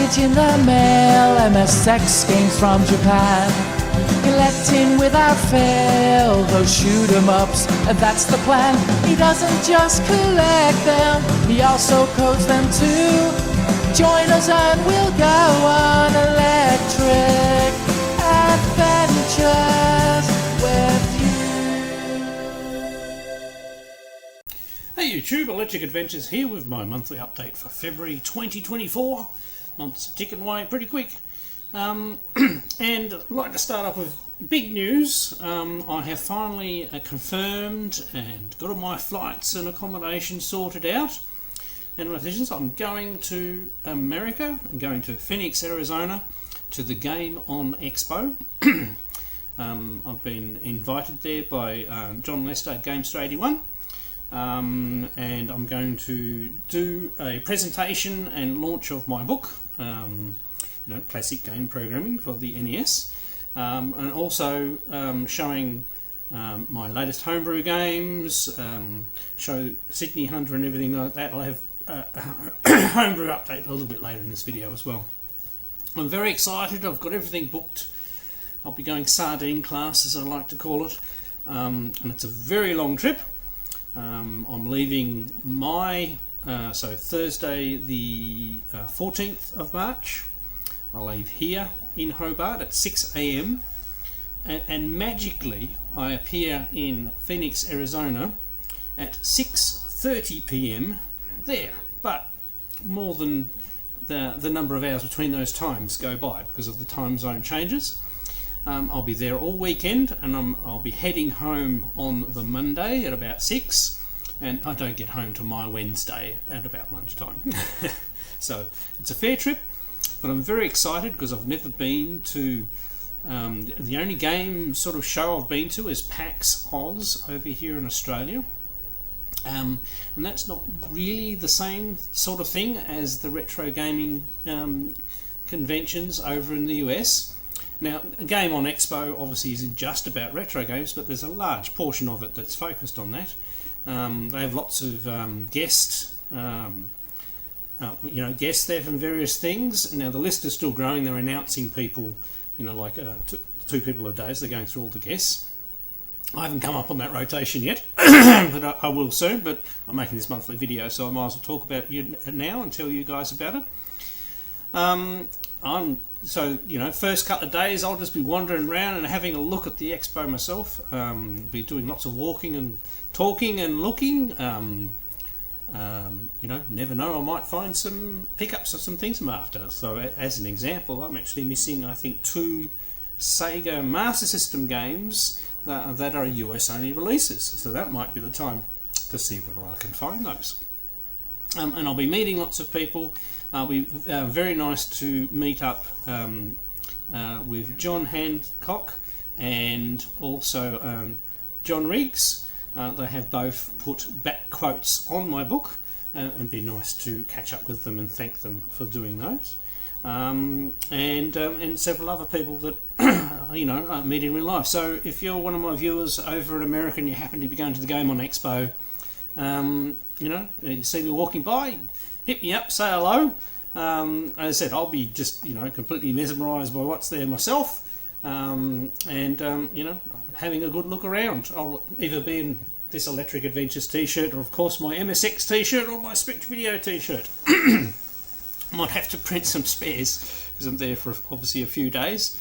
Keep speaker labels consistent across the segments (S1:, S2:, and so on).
S1: package in the mail, MSX games from Japan. Collecting without fail those shoot 'em ups, and that's the plan. He doesn't just collect them, he also codes them too. Join us and we'll go on electric adventures with you.
S2: Hey YouTube, Electric Adventures here with my monthly update for February 2024. Month's ticking away pretty quick. And I'd like to start off with big news. I have finally confirmed and got all my flights and accommodation sorted out. And I'm going to America. I'm going to Phoenix, Arizona, to the Game On Expo. I've been invited there by John Lester at Gamester 81. And I'm going to do a presentation and launch of my book, classic game programming for the NES, and also showing my latest homebrew games, show Sydney Hunter and everything like that. I'll have a homebrew update a little bit later in this video as well. I'm very excited. I've got everything booked. I'll be going sardine class, as I like to call it, and it's a very long trip. I'm leaving so Thursday the 14th of March. I'll leave here in Hobart at 6 a.m. and magically I appear in Phoenix, Arizona at 6:30 p.m. there, but more than the number of hours between those times go by because of the time zone changes. I'll be there all weekend, and I'll be heading home on the Monday at about 6, and I don't get home till my Wednesday at about lunchtime. So it's a fair trip, but I'm very excited because I've never been to the only game sort of show I've been to is PAX Oz over here in Australia. And that's not really the same sort of thing as the retro gaming conventions over in the US. Now, Game On Expo obviously isn't just about retro games, but there's a large portion of it that's focused on that. They have lots of guests there from various things. Now, the list is still growing. They're announcing people, two people a day, so they're going through all the guests. I haven't come up on that rotation yet, but I will soon. But I'm making this monthly video, so I might as well talk about it now and tell you guys about it. First couple of days I'll just be wandering around and having a look at the expo myself. Be doing lots of walking and talking and looking. Never know, I might find some pickups of some things I'm after. So as an example, I'm actually missing, I think, 2 Sega Master System games that are US only releases. So that might be the time to see where I can find those. And I'll be meeting lots of people. It'll be very nice to meet up with John Hancock and also John Riggs. They have both put back quotes on my book, and it'd be nice to catch up with them and thank them for doing those. And several other people that I meet in real life. So if you're one of my viewers over in America and you happen to be going to the Game On Expo, you see me walking by, hit me up, say hello. As I said, I'll be just completely mesmerised by what's there myself, and having a good look around. I'll either be in this Electric Adventures t-shirt, or of course my MSX t-shirt, or my Spectravideo t-shirt. Might have to print some spares because I'm there for obviously a few days.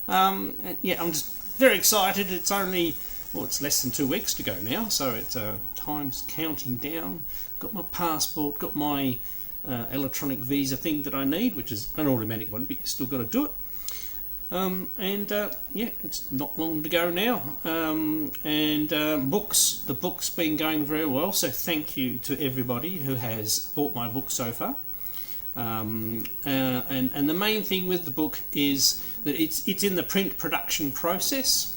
S2: I'm just very excited. It's only it's less than 2 weeks to go now, so it's time's counting down. Got my passport, got my electronic visa thing that I need, which is an automatic one, but you still got to do it. It's not long to go now. The book's been going very well, so thank you to everybody who has bought my book so far. And the main thing with the book is that it's in the print production process.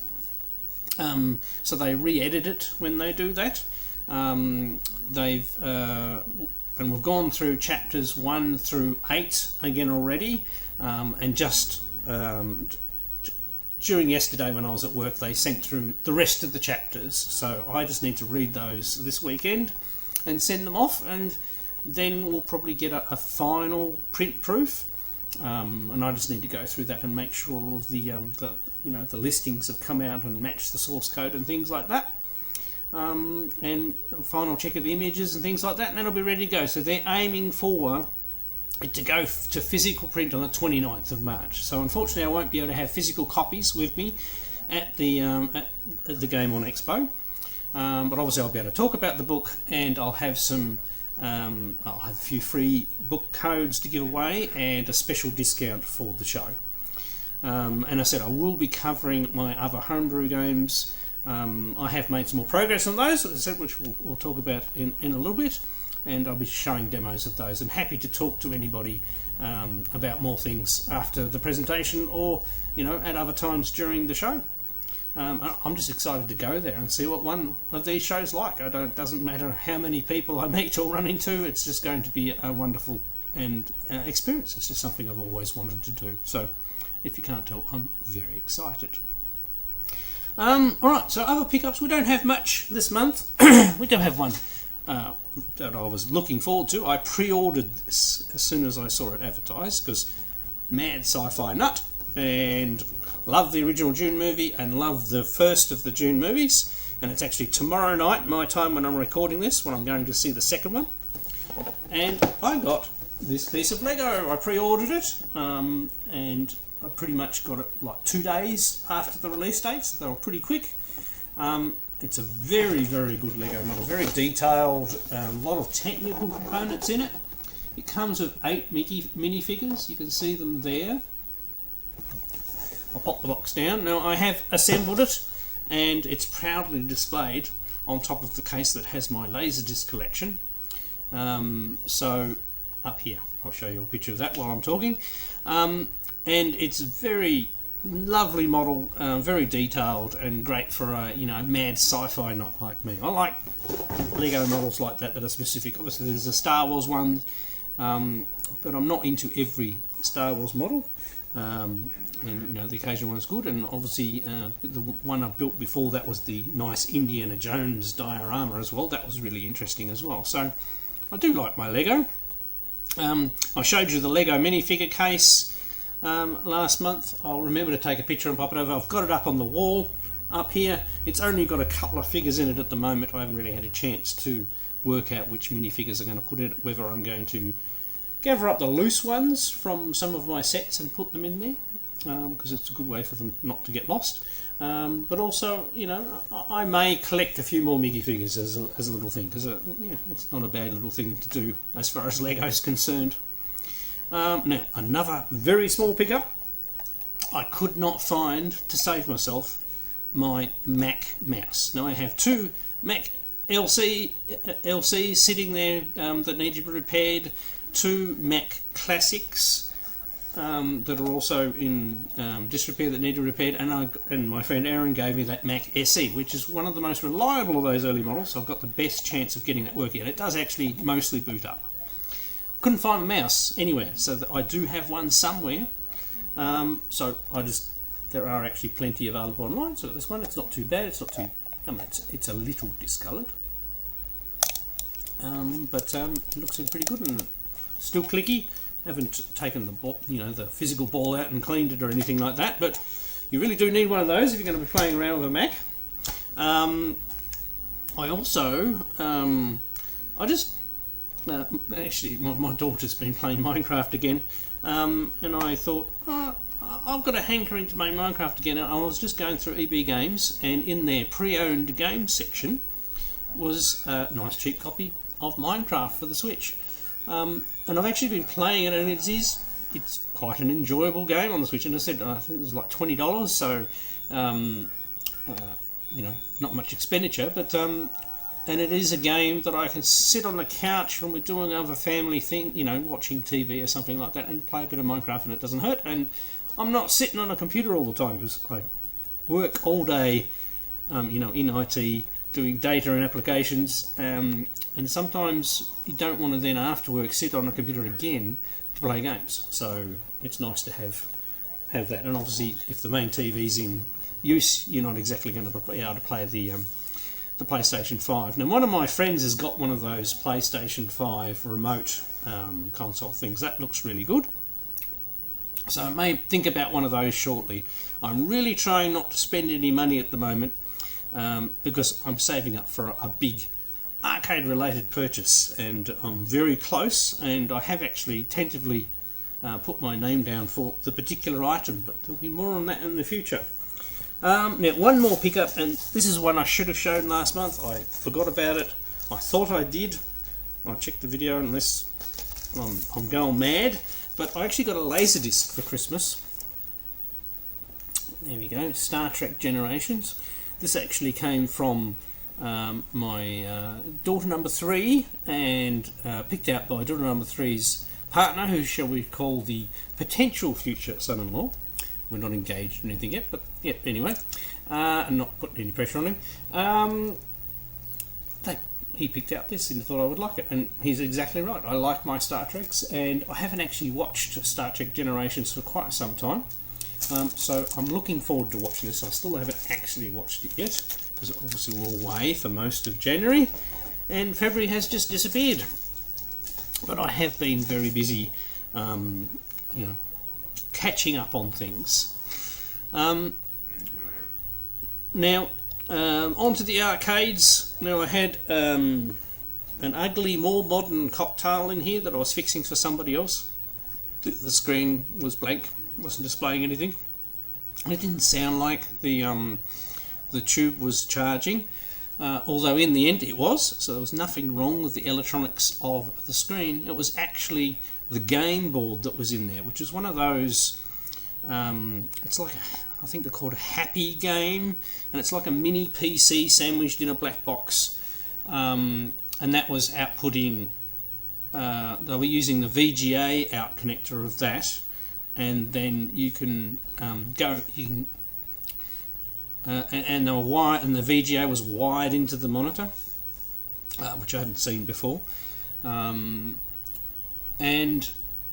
S2: So they re-edit it when they do that. And we've gone through chapters 1 through 8 again already, and just during yesterday when I was at work, they sent through the rest of the chapters, so I just need to read those this weekend and send them off, and then we'll probably get a final print proof, and I just need to go through that and make sure all of the listings have come out and match the source code and things like that. And final check of images and things like that, and then it'll be ready to go. So they're aiming for it to go to physical print on the 29th of March. So unfortunately I won't be able to have physical copies with me at the Game On Expo, but obviously I'll be able to talk about the book, and I'll have a few free book codes to give away and a special discount for the show. And I said I will be covering my other homebrew games. I have made some more progress on those, as I said, which we'll talk about in a little bit, and I'll be showing demos of those, and happy to talk to anybody about more things after the presentation, or at other times during the show. I'm just excited to go there and see what one of these shows like. It doesn't matter how many people I meet or run into, it's just going to be a wonderful experience. It's just something I've always wanted to do. So if you can't tell, I'm very excited. Alright, so other pickups, we don't have much this month. We do have one that I was looking forward to. I pre-ordered this as soon as I saw it advertised, because mad sci-fi nut, and love the original Dune movie and love the first of the Dune movies, and it's actually tomorrow night, my time, when I'm recording this, when I'm going to see the second one. And I got this piece of Lego. I pre-ordered it, and I pretty much got it like 2 days after the release dates. They were pretty quick. It's a very, very good Lego model, very detailed, a lot of technical components in it. It comes with 8 minifigures, you can see them there. I'll pop the box down. Now I have assembled it, and it's proudly displayed on top of the case that has my Laserdisc collection. So up here, I'll show you a picture of that while I'm talking. And it's very lovely model, very detailed, and great for a mad sci-fi nut like me. I like Lego models like that are specific. Obviously there's a Star Wars one, but I'm not into every Star Wars model. And the occasional one's good, and obviously the one I built before that was the nice Indiana Jones diorama as well. That was really interesting as well. So I do like my Lego. I showed you the Lego minifigure case last month. I'll remember to take a picture and pop it over. I've got it up on the wall up here. It's only got a couple of figures in it at the moment. I haven't really had a chance to work out which minifigures I'm going to put in it, whether I'm going to gather up the loose ones from some of my sets and put them in there, because it's a good way for them not to get lost. But also, I may collect a few more Mickey figures as a little thing, because it's not a bad little thing to do as far as Lego's concerned. Now, another very small pickup. I could not find, to save myself, my Mac mouse. Now I have 2 Mac LCs sitting there that need to be repaired, 2 Mac Classics that are also in disrepair that need to be repaired, and my friend Aaron gave me that Mac SE, which is one of the most reliable of those early models, so I've got the best chance of getting that working, and it does actually mostly boot up. Couldn't find a mouse anywhere, so that I do have one somewhere. So there are actually plenty available online. So this one, it's not too bad. It's not too, it's a little discoloured, but it looks pretty good and still clicky. Haven't taken the ball, the physical ball out and cleaned it or anything like that. But you really do need one of those if you're going to be playing around with a Mac. I also, actually, my daughter's been playing Minecraft again, and I thought, I've got a hankering to play Minecraft again. I was just going through EB Games, and in their pre-owned games section was a nice cheap copy of Minecraft for the Switch. And I've actually been playing it, and it's quite an enjoyable game on the Switch. And I said, I think it was like $20, so not much expenditure, but and it is a game that I can sit on the couch when we're doing other family thing, watching TV or something like that, and play a bit of Minecraft, and it doesn't hurt. And I'm not sitting on a computer all the time, because I work all day, in IT, doing data and applications, and sometimes you don't want to then after work sit on a computer again to play games. So it's nice to have that. And obviously, if the main TV's in use, you're not exactly going to be able to play the PlayStation 5. Now, one of my friends has got one of those PlayStation 5 remote console things. That looks really good. So I may think about one of those shortly. I'm really trying not to spend any money at the moment because I'm saving up for a big arcade related purchase, and I'm very close, and I have actually tentatively put my name down for the particular item, but there'll be more on that in the future. Now, one more pickup, and this is one I should have shown last month. I forgot about it. I thought I did. I checked the video unless I'm going mad, but I actually got a Laserdisc for Christmas. There we go, Star Trek Generations. This actually came from my daughter number 3, and picked out by daughter number 3's partner, who shall we call the potential future son-in-law. We're not engaged or anything yet, but yeah, anyway, and not putting any pressure on him. He picked out this and thought I would like it, and he's exactly right. I like my Star Treks, and I haven't actually watched Star Trek Generations for quite some time. So I'm looking forward to watching this. I still haven't actually watched it yet, because obviously we're away for most of January, and February has just disappeared. But I have been very busy, catching up on things. Now, onto the arcades. Now, I had an ugly, more modern cocktail in here that I was fixing for somebody else. The screen was blank, wasn't displaying anything. It didn't sound like the tube was charging, although in the end it was, so there was nothing wrong with the electronics of the screen. It was actually the game board that was in there, which is one of those, it's like I think they're called a happy game, and it's like a mini PC sandwiched in a black box, and that was outputting, they were using the VGA out connector of that, and then you can and they were wired, and the VGA was wired into the monitor, which I haven't seen before, and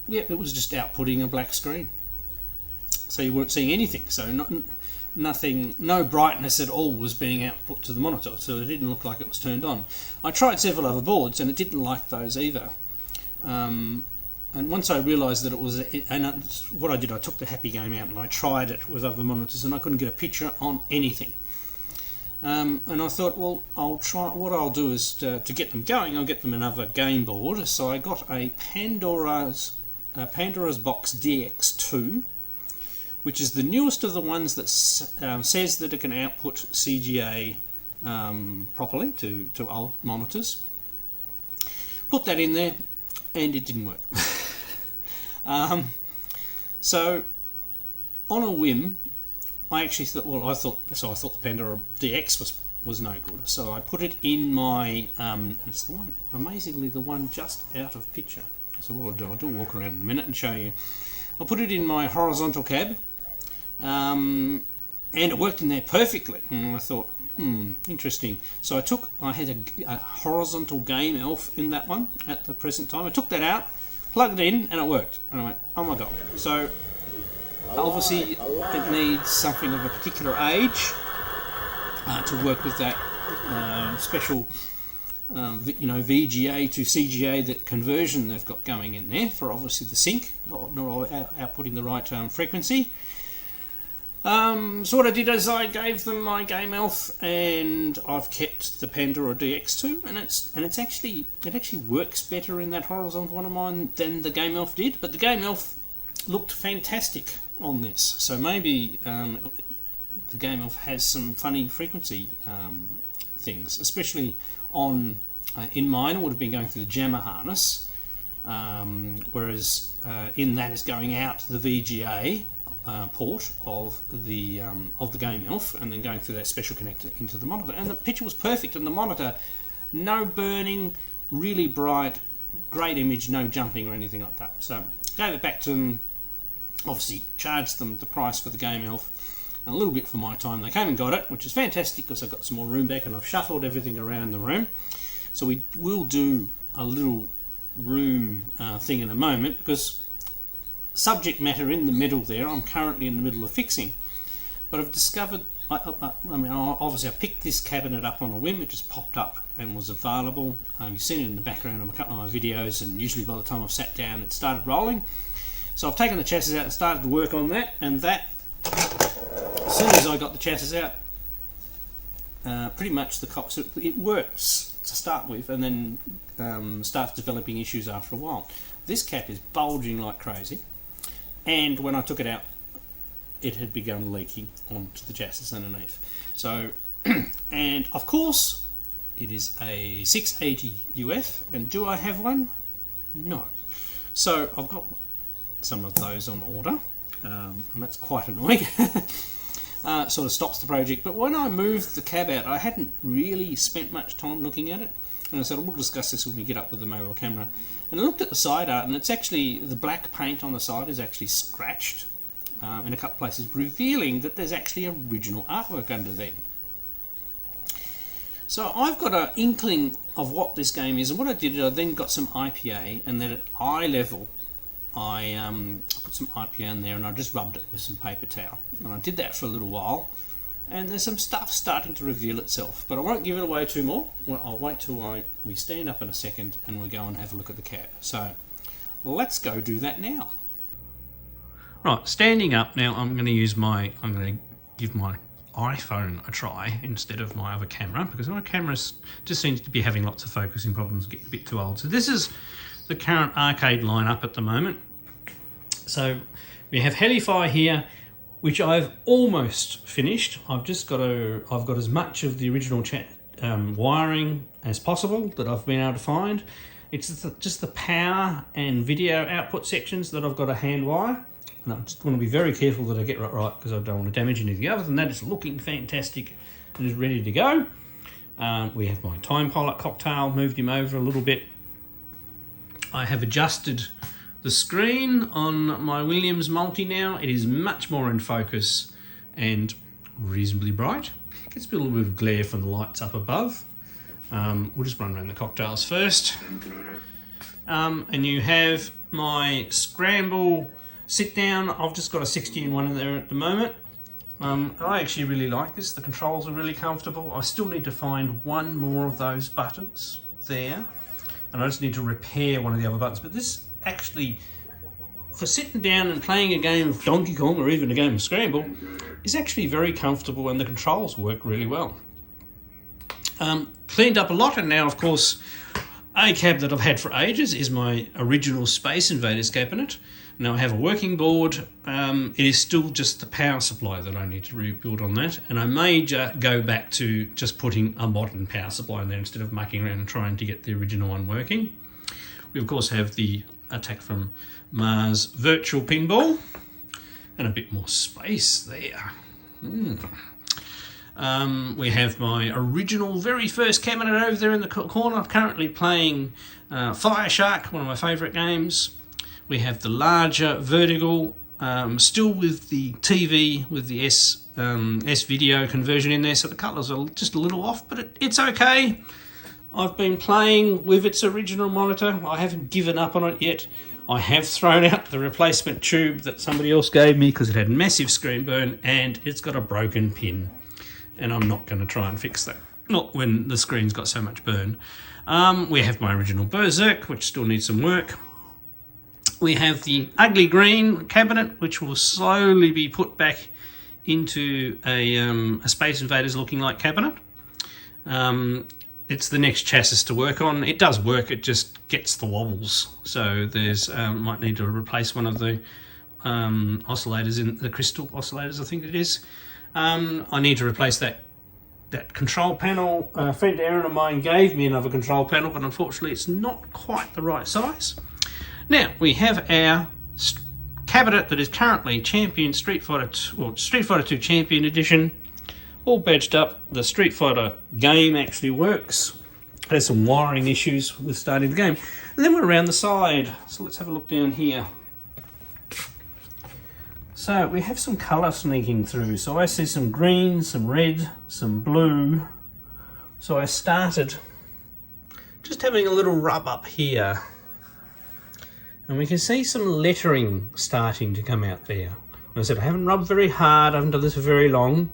S2: yeah, it was just outputting a black screen. So you weren't seeing anything, so nothing, no brightness at all was being output to the monitor, so it didn't look like it was turned on. I tried several other boards and it didn't like those either. And once I realised that it was, what I did, I took the happy game out and I tried it with other monitors, and I couldn't get a picture on anything. And I thought, well, I'll try. What I'll do is to get them going, I'll get them another game board. So I got a Pandora's Box DX2, which is the newest of the ones that says that it can output CGA properly to old monitors. Put that in there, and it didn't work. So, on a whim, I actually thought, I thought the Pandora DX was no good. So I put it in my, it's the one, amazingly the one just out of picture. So what I'll do a walk around in a minute and show you. I'll put it in my horizontal cab, and it worked in there perfectly. And I thought, interesting. So I had a horizontal game elf in that one at the present time. I took that out, plugged it in, and it worked. And I went, oh my god. So obviously it needs something of a particular age to work with that special VGA to CGA, that conversion they've got going in there for obviously the sync, not outputting the right frequency. So what I did is I gave them my Game Elf, and I've kept the Pandora DX2, and it actually works better in that horizontal one of mine than the Game Elf did. But the Game Elf looked fantastic on this, so maybe the Game Elf has some funny frequency things, especially on in mine it would have been going through the jammer harness, whereas in that is going out the VGA port of the Game Elf, and then going through that special connector into the monitor. And the picture was perfect, and the monitor, no burning, really bright, great image, no jumping or anything like that. So gave it back to them, obviously charged them the price for the Game Elf, and a little bit for my time. They came and got it, which is fantastic because I've got some more room back, and I've shuffled everything around the room. So we will do a little room thing in a moment, because subject matter in the middle there, I'm currently in the middle of fixing. But I've discovered, obviously I picked this cabinet up on a whim. It just popped up and was available. You've seen it in the background of a couple of my videos, and usually by the time I've sat down it started rolling. So I've taken the chassis out and started to work on that, and that, as soon as I got the chassis out, pretty much the cock, it works to start with, and then starts developing issues after a while. This cap is bulging like crazy, and when I took it out, it had begun leaking onto the chassis underneath. So, and of course, it is a 680 UF, and do I have one? No. So I've got some of those on order, and that's quite annoying. Sort of stops the project. But when I moved the cab out, I hadn't really spent much time looking at it, and I said, we'll discuss this when we get up with the mobile camera. And I looked at the side art, and it's actually, the black paint on the side is actually scratched in a couple of places, revealing that there's actually original artwork under there. So I've got an inkling of what this game is, and what I did is I then got some IPA, and then at eye level I put some IPA in there, and I just rubbed it with some paper towel, and I did that for a little while, and there's some stuff starting to reveal itself, but I won't give it away too more. I'll wait till we stand up in a second and we go and have a look at the cab. So let's go do that now. Right, standing up now, I'm going to give my iPhone a try instead of my other camera, because my camera just seems to be having lots of focusing problems, getting a bit too old. So this is the current arcade lineup at the moment. So we have Helify here, which I've almost finished. I've got as much of the original wiring as possible that I've been able to find. It's just the power and video output sections that I've got to hand wire. And I just want to be very careful that I get right, because I don't want to damage anything. Other than that, it's looking fantastic and is ready to go. We have my Time Pilot cocktail, moved him over a little bit. I have adjusted the screen on my Williams Multi now. It is much more in focus and reasonably bright. It gets a little bit of glare from the lights up above. We'll just run around the cocktails first. And you have my Scramble sit down. I've just got a 60-in-1 in there at the moment. I actually really like this. The controls are really comfortable. I still need to find one more of those buttons there, and I just need to repair one of the other buttons. But this actually, for sitting down and playing a game of Donkey Kong or even a game of Scramble, is actually very comfortable, and the controls work really well. Cleaned up a lot, and now, of course, a cab that I've had for ages is my original Space Invaders cabinet. Now I have a working board. It is still just the power supply that I need to rebuild on that, and I may go back to just putting a modern power supply in there instead of mucking around and trying to get the original one working. We of course have the Attack from Mars virtual pinball, and a bit more space there. We have my original very first cabinet over there in the corner. I'm currently playing Fire Shark, one of my favourite games. We have the larger vertical, still with the TV with the S-video conversion in there, so the colours are just a little off, but it's okay. I've been playing with its original monitor. I haven't given up on it yet. I have thrown out the replacement tube that somebody else gave me because it had massive screen burn and it's got a broken pin, and I'm not going to try and fix that, not when the screen's got so much burn. We have my original Berserk, which still needs some work. We have the ugly green cabinet, which will slowly be put back into a Space Invaders looking like cabinet. It's the next chassis to work on. It does work, it just gets the wobbles. So there's might need to replace one of the oscillators, in the crystal oscillators, I think it is. I need to replace that control panel. A friend Aaron of mine gave me another control panel, but unfortunately it's not quite the right size. Now we have our cabinet that is currently Champion Street Fighter 2 Champion Edition, all badged up. The Street Fighter game actually works. There's some wiring issues with starting the game. And then we're around the side, so let's have a look down here. So we have some colour sneaking through. So I see some green, some red, some blue. So I started just having a little rub up here. And we can see some lettering starting to come out there. And I said, I haven't rubbed very hard, I haven't done this for very long.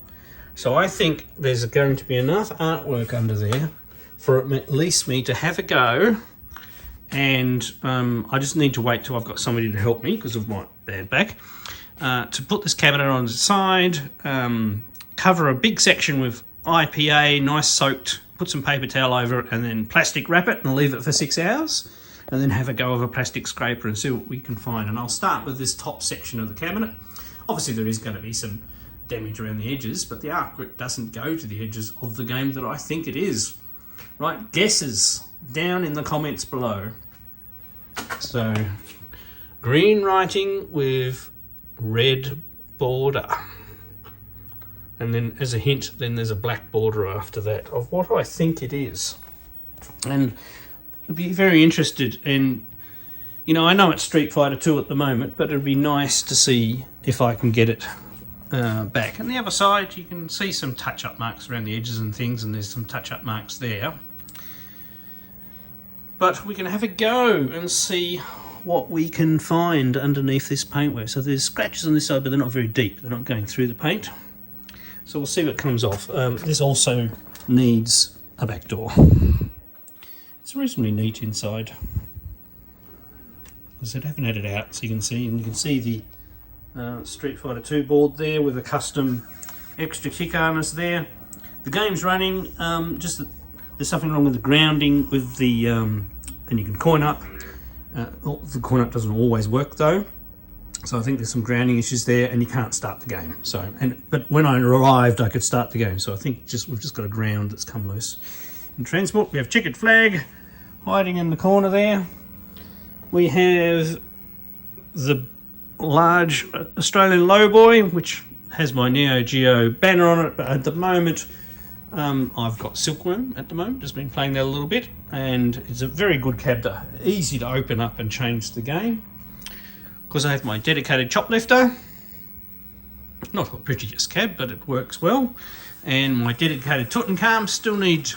S2: So I think there's going to be enough artwork under there for at least me to have a go and I just need to wait till I've got somebody to help me because of my bad back to put this cabinet on its side, cover a big section with IPA, nice soaked, put some paper towel over it, and then plastic wrap it and leave it for 6 hours, and then have a go of a plastic scraper and see what we can find. And I'll start with this top section of the cabinet. Obviously there is going to be some damage around the edges, but the art grip doesn't go to the edges of the game that I think it is. Right, guesses down in the comments below. So, green writing with red border. And then as a hint, then there's a black border after that of what I think it is. And I'd be very interested in, you know, I know it's Street Fighter 2 at the moment, but it'd be nice to see if I can get it back. And the other side, you can see some touch-up marks around the edges and things, and there's some touch-up marks there. But we can have a go and see what we can find underneath this paintwork. So there's scratches on this side, but they're not very deep. They're not going through the paint. So we'll see what comes off. This also needs a back door. It's reasonably neat inside. As I said, I haven't had it out, so you can see, and you can see the Street Fighter 2 board there with a custom extra kick harness there. The game's running, just that there's something wrong with the grounding with the, and you can coin up. The coin up doesn't always work though. So I think there's some grounding issues there, and you can't start the game. So, but when I arrived, I could start the game. So I think we've just got a ground that's come loose. In transport, we have checkered flag hiding in the corner there. We have the large Australian lowboy, which has my Neo Geo banner on it. But at the moment, I've got Silkworm at the moment. Just been playing that a little bit, and it's a very good cab, easy to open up and change the game. Of course, I have my dedicated chop lifter. Not the prettiest cab, but it works well. And my dedicated Tutankhamun. Still need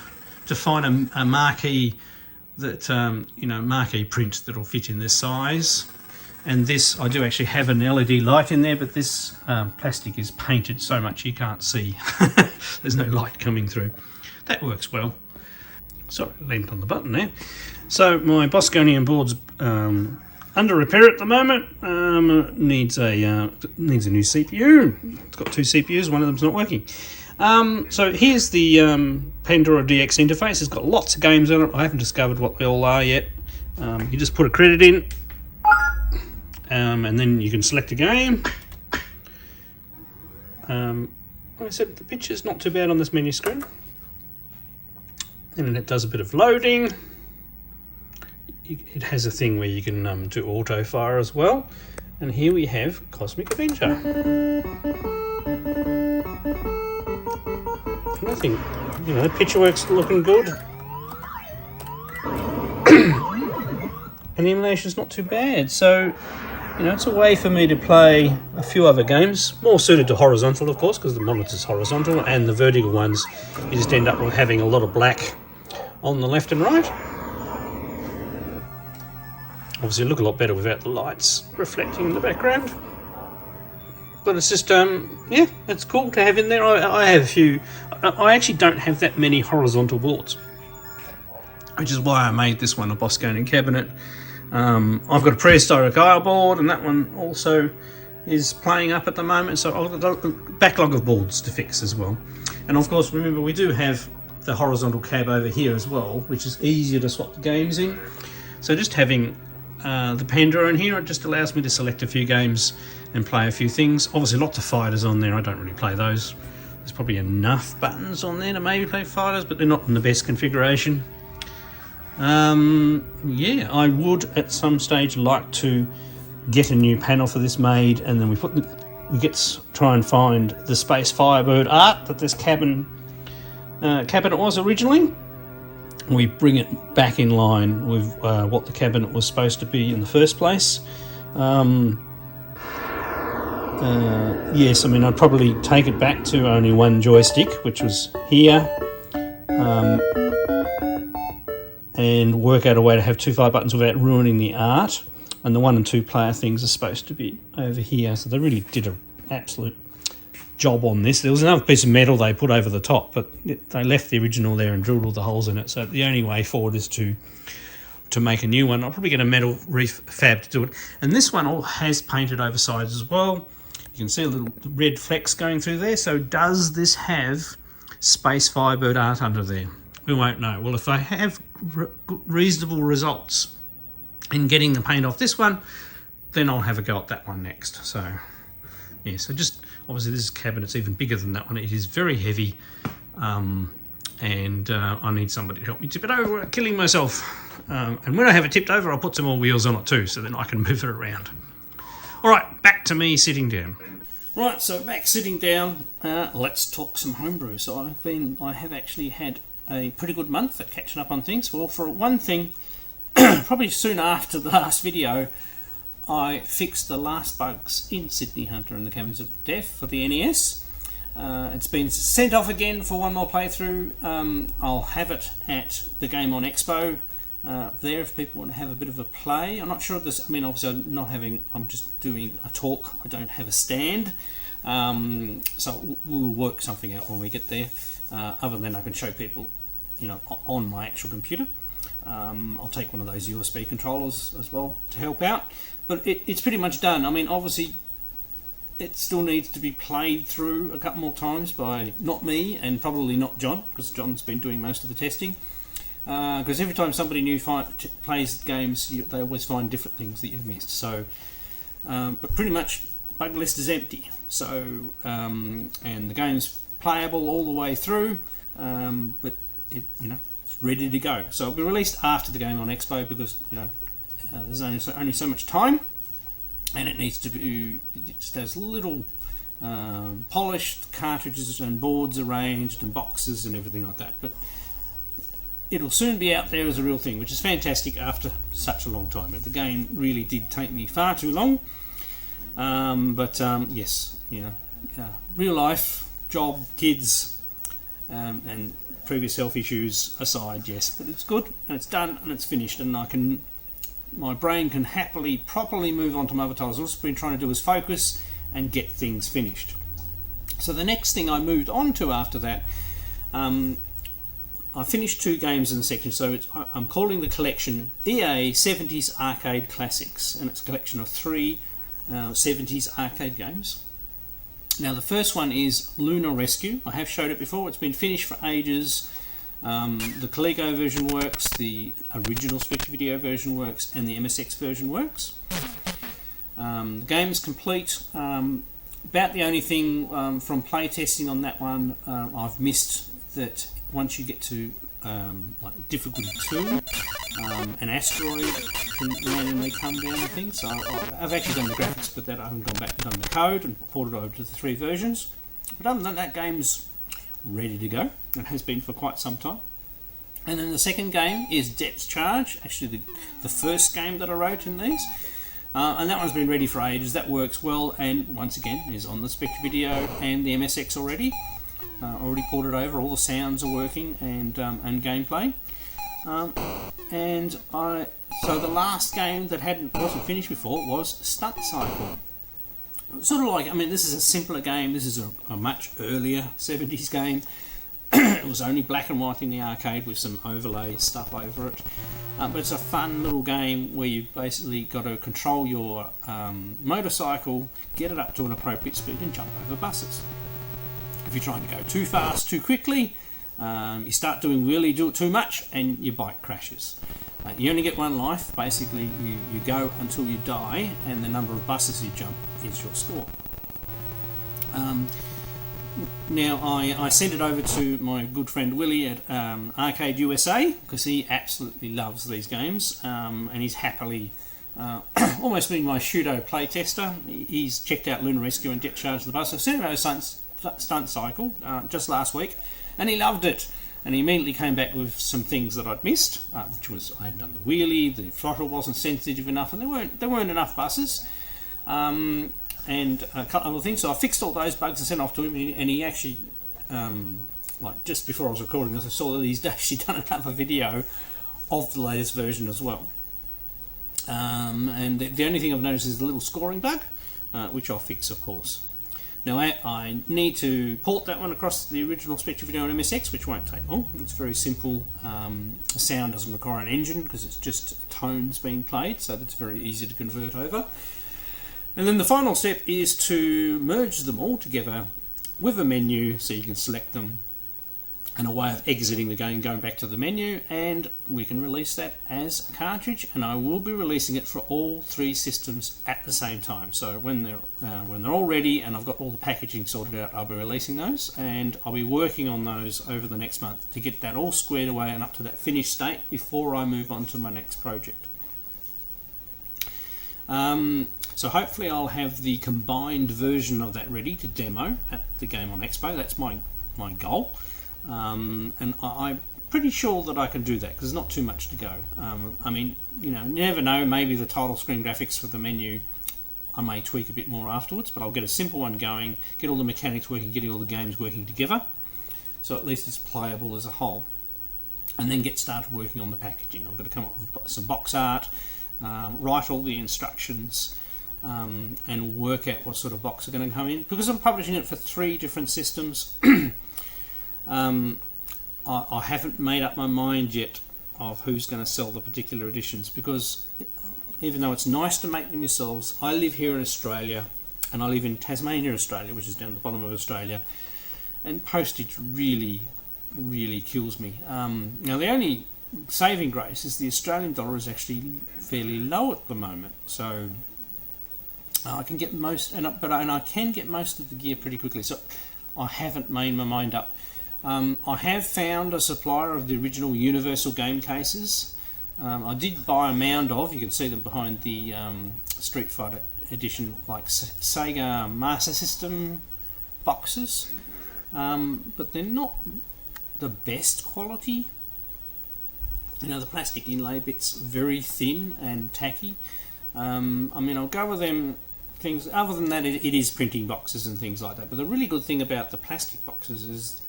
S2: to find a marquee that, you know, marquee print that'll fit in this size. And this, I do actually have an LED light in there, but this plastic is painted so much you can't see. There's no light coming through. That works well. Sorry, landed on the button there. So my Bosconian board's under repair at the moment. Needs a new CPU. It's got 2 CPUs, one of them's not working. So here's the Pandora DX interface. It's got lots of games on it. I haven't discovered what they all are yet. You just put a credit in, and then you can select a game. Like I said, the picture's not too bad on this menu screen. And then it does a bit of loading. It has a thing where you can do auto fire as well. And here we have Cosmic Adventure. Nothing, you know, the picture work's looking good. And the emulation's not too bad. So, you know, it's a way for me to play a few other games. More suited to horizontal, of course, because the monitor's horizontal, and the vertical ones, you just end up with having a lot of black on the left and right. Obviously look a lot better without the lights reflecting in the background. But it's just, yeah, it's cool to have in there. I have a few. I actually don't have that many horizontal boards, which is why I made this one a Bosconian cabinet. I've got a prehistoric isle board, and that one also is playing up at the moment. So I've got a backlog of boards to fix as well. And of course, remember, we do have the horizontal cab over here as well, which is easier to swap the games in. So just having the Pandora in here, it just allows me to select a few games and play a few things. Obviously lots of fighters on there. I don't really play those. There's probably enough buttons on there to maybe play fighters, but they're not in the best configuration. Yeah, I would at some stage like to get a new panel for this made, and then we try and find the Space Firebird art that this cabinet was originally. We bring it back in line with what the cabinet was supposed to be in the first place. Yes, I mean, I'd probably take it back to only one joystick, which was here, and work out a way to have 2 fire buttons without ruining the art. And the 1 and 2 player things are supposed to be over here, so they really did an absolute job on this. There was another piece of metal they put over the top, but they left the original there and drilled all the holes in it. So the only way forward is to to make a new one. I'll probably get a metal reef fab to do it. And this one all has painted over sides as well. You can see a little red flecks going through there. So does this have Space Firebird art under there? We won't know. Well, if I have reasonable results in getting the paint off this one, then I'll have a go at that one next. So yeah, so just obviously this cabinet's even bigger than that one. It is very heavy, and I need somebody to help me tip it over without killing myself. And when I have it tipped over, I'll put some more wheels on it too, so then I can move it around. All right, back to me sitting down. Right, so back sitting down, let's talk some homebrew. So I have actually had a pretty good month at catching up on things. Well, for one thing, probably soon after the last video, I fixed the last bugs in Sydney Hunter and the Caverns of Death for the NES. It's been sent off again for one more playthrough. I'll have it at the Game On Expo there if people want to have a bit of a play. I'm not sure of this. I mean, obviously I'm just doing a talk. I don't have a stand. So we'll work something out when we get there. Other than I can show people, on my actual computer. I'll take one of those USB controllers as well to help out. But it's pretty much done. I mean, obviously, it still needs to be played through a couple more times by not me and probably not John, because John's been doing most of the testing. Because every time somebody new plays games, they always find different things that you've missed. So, but pretty much, bug list is empty. So, and the game's playable all the way through, but it's ready to go. So it'll be released after the Game On Expo because there's only so much time, and it needs to be just as little polished cartridges and boards arranged and boxes and everything like that. But it'll soon be out there as a real thing, which is fantastic after such a long time. The game really did take me far too long, but yes, real life, job, kids, and previous health issues aside, yes, but it's good and it's done and it's finished, and my brain can happily, properly move on to my other titles. What I've been trying to do is focus and get things finished. So the next thing I moved on to after that, I finished 2 games in the section. So I'm calling the collection EA 70s Arcade Classics, and it's a collection of 3 70s arcade games. Now the first one is Lunar Rescue. I have showed it before. It's been finished for ages. The Colecovision works, the original Spectravideo version works, and the MSX version works. The game is complete. About the only thing from playtesting on that one, I've missed that once you get to like difficulty 2, an asteroid can randomly come down and things. So I've actually done the graphics, but that I haven't gone back and done the code and ported over to the 3 versions. But other than that, game's ready to go. It has been for quite some time. And then the second game is Depth Charge, actually the first game that I wrote in these. And that one's been ready for ages. That works well, and once again is on the Spectravideo and the MSX already. Already ported over. All the sounds are working and gameplay. So the last game that wasn't finished before was Stunt Cycle. Sort of like, this is a simpler game. This is a much earlier 70s game. It was only black and white in the arcade with some overlay stuff over it. But it's a fun little game where you've basically got to control your motorcycle, get it up to an appropriate speed and jump over buses. If you're trying to go too fast, too quickly, you start doing too much and your bike crashes. You only get one life. Basically, you go until you die, and the number of buses you jump is your score. Now, I sent it over to my good friend Willie at Arcade USA because he absolutely loves these games, and he's happily almost been my pseudo playtester. He's checked out Lunar Rescue and Depth Charge of the Bus. So I sent him over Stunt Cycle just last week, and he loved it. And he immediately came back with some things that I'd missed, which was I hadn't done the wheelie, the throttle wasn't sensitive enough, and there weren't enough buses. And a couple of other things. So I fixed all those bugs and sent off to him, and he actually, like just before I was recording this, I saw that he's actually done another video of the latest version as well. And the only thing I've noticed is the little scoring bug, which I'll fix, of course. Now I need to port that one across the original Spectravideo and MSX, which won't take long. It's very simple. The sound doesn't require an engine because it's just tones being played, so that's very easy to convert over. And then the final step is to merge them all together with a menu so you can select them, and a way of exiting the game, going back to the menu, and we can release that as a cartridge. And I will be releasing it for all 3 systems at the same time. So when they're all ready and I've got all the packaging sorted out, I'll be releasing those, and I'll be working on those over the next month to get that all squared away and up to that finished state before I move on to my next project. So hopefully I'll have the combined version of that ready to demo at the Game On Expo. That's my goal. And I'm pretty sure that I can do that because there's not too much to go. I mean, you never know, maybe the title screen graphics for the menu I may tweak a bit more afterwards, but I'll get a simple one going, get all the mechanics working, getting all the games working together, so at least it's playable as a whole, and then get started working on the packaging. I've got to come up with some box art, write all the instructions, and work out what sort of box are going to come in, because I'm publishing it for 3 different systems. I haven't made up my mind yet of who's going to sell the particular editions, because even though it's nice to make them yourselves, I live here in Australia, and I live in Tasmania, Australia, which is down the bottom of Australia, and postage really kills me. Now the only saving grace is the Australian dollar is actually fairly low at the moment, so I can get most, and I can get most of the gear pretty quickly. So I haven't made my mind up. I have found a supplier of the original Universal game cases. I did buy a mound of, you can see them behind the Street Fighter edition, like Sega Master System boxes, but they're not the best quality. The plastic inlay bit's very thin and tacky. I mean, I'll go with them. Things other than that, it is printing boxes and things like that. But the really good thing about the plastic boxes is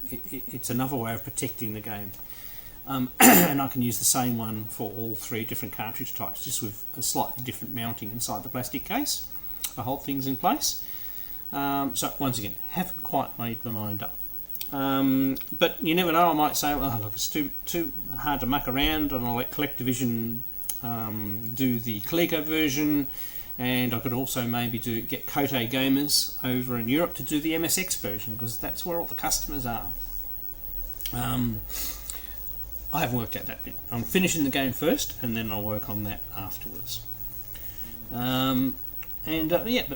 S2: it's another way of protecting the game. And I can use the same one for all 3 different cartridge types, just with a slightly different mounting inside the plastic case to hold things in place. So once again, haven't quite made my mind up. But you never know, I might say, well, look, it's too hard to muck around, and I'll let Colecovision do the Colecovision, and I could also maybe get Cote Gamers over in Europe to do the MSX version, because that's where all the customers are. I haven't worked out that bit. I'm finishing the game first, and then I'll work on that afterwards. But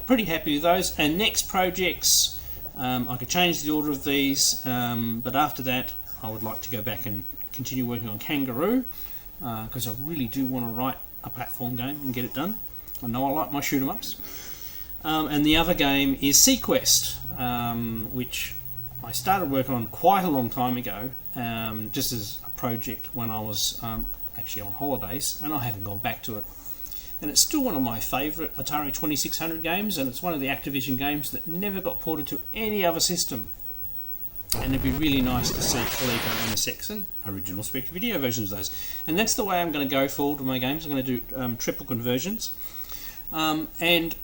S2: pretty happy with those. And next projects, I could change the order of these, but after that I would like to go back and continue working on Kangaroo, because I really do want to write a platform game and get it done. I know I like my shoot 'em ups. And the other game is Sequest, which I started working on quite a long time ago, just as a project when I was actually on holidays, and I haven't gone back to it. And it's still one of my favourite Atari 2600 games, and it's one of the Activision games that never got ported to any other system. And it'd be really nice to see Coleco MSX and original Spectravideo versions of those. And that's the way I'm going to go forward with my games. I'm going to do triple conversions. And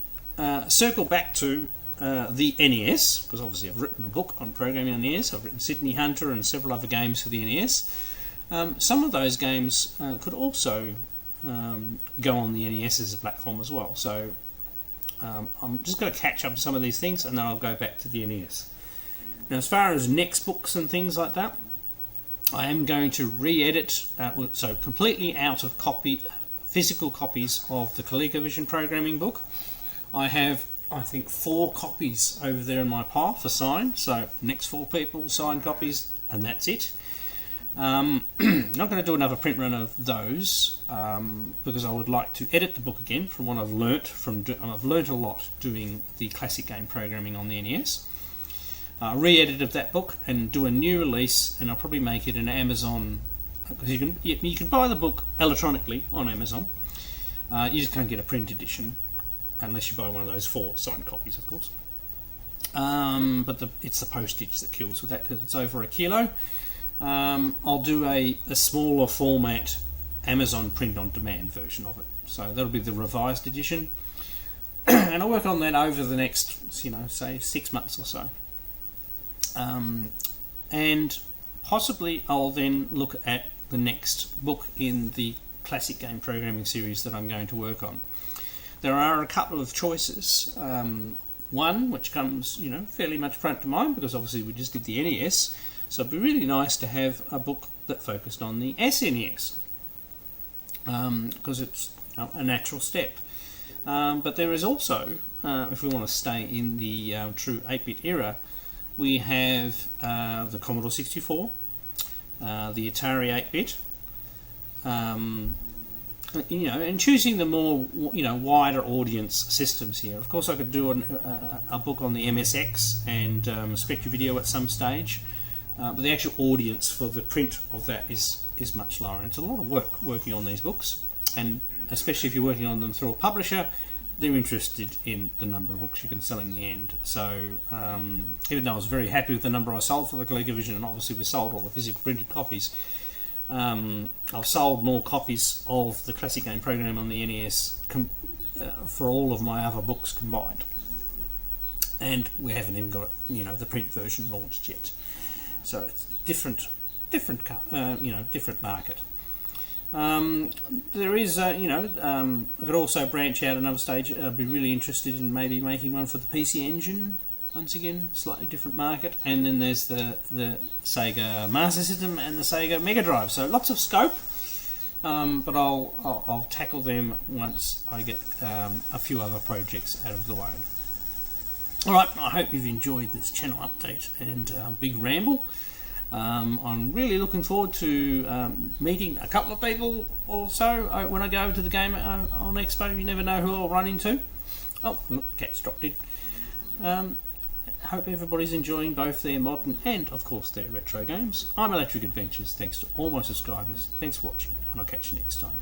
S2: circle back to the NES, because obviously I've written a book on programming on the NES. I've written Sydney Hunter and several other games for the NES. Some of those games could also go on the NES as a platform as well. So I'm just going to catch up to some of these things, and then I'll go back to the NES. Now, as far as next books and things like that, I am going to re-edit, so completely out of physical copies of the Colecovision programming book. I have, I think, 4 copies over there in my pile for sign, so next 4 people sign copies, and that's it. I'm not going to do another print run of those, because I would like to edit the book again from what I've learnt. I've learnt a lot doing the classic game programming on the NES. Re-edit of that book and do a new release, and I'll probably make it an Amazon, because you can buy the book electronically on Amazon. You just can't get a print edition unless you buy one of those 4 signed copies, of course. But it's the postage that kills with that, because it's over a kilo. I'll do a smaller format Amazon print on demand version of it, so that'll be the revised edition. and I'll work on that over the next, say 6 months or so. And possibly I'll then look at the next book in the classic game programming series that I'm going to work on. There are a couple of choices. One, which comes, fairly much front to mind, because obviously we just did the NES, so it'd be really nice to have a book that focused on the SNES, because it's a natural step. But there is also, if we want to stay in the true 8-bit era, we have the Commodore 64, the Atari 8-bit, and choosing the more wider audience systems here. Of course, I could do a book on the MSX and Spectravideo at some stage, but the actual audience for the print of that is much lower. And it's a lot of work working on these books, and especially if you're working on them through a publisher, they're interested in the number of books you can sell in the end. So even though I was very happy with the number I sold for the Colecovision, and obviously we sold all the physical printed copies, I've sold more copies of the classic game program on the NES for all of my other books combined, and we haven't even got the print version launched yet. So it's different market. There is I could also branch out another stage. I'd be really interested in maybe making one for the PC Engine. Once again, slightly different market. And then there's the Sega Master System and the Sega Mega Drive. So lots of scope, but I'll tackle them once I get a few other projects out of the way. Alright, I hope you've enjoyed this channel update and big ramble. I'm really looking forward to meeting a couple of people or so when I go to the Game On Expo. You never know who I'll run into. Oh, look, cat's dropped in. Hope everybody's enjoying both their modern and, of course, their retro games. I'm Electric Adventures. Thanks to all my subscribers. Thanks for watching, and I'll catch you next time.